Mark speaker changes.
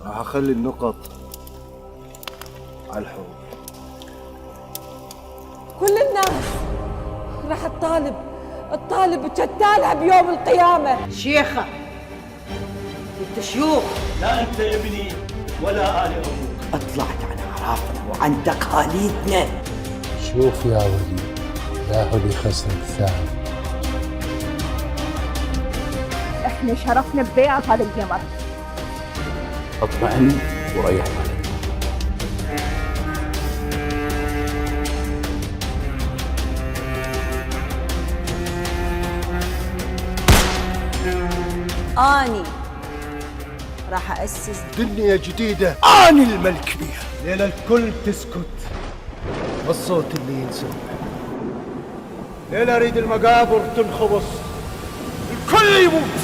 Speaker 1: راح اخلي النقط على الحوض.
Speaker 2: كل الناس راح تطالب بجتالها بيوم القيامة.
Speaker 3: شيخة انت شيوخ،
Speaker 4: لا انت ابني ولا آل ابوك.
Speaker 3: اطلعت عن اعرافنا وعن تقاليدنا.
Speaker 5: شوف يا ولي، لا هو اللي خسر الثاني.
Speaker 6: احنا شرفنا ببيع هذا القمر.
Speaker 5: اطمئن وريح بالك.
Speaker 2: أني راح أسس
Speaker 1: دنيا جديدة، أنا الملك فيها. ليلة الكل تسكت والصوت اللي ينسمع. ليلة أريد المقابر تنخبص، الكل يموت.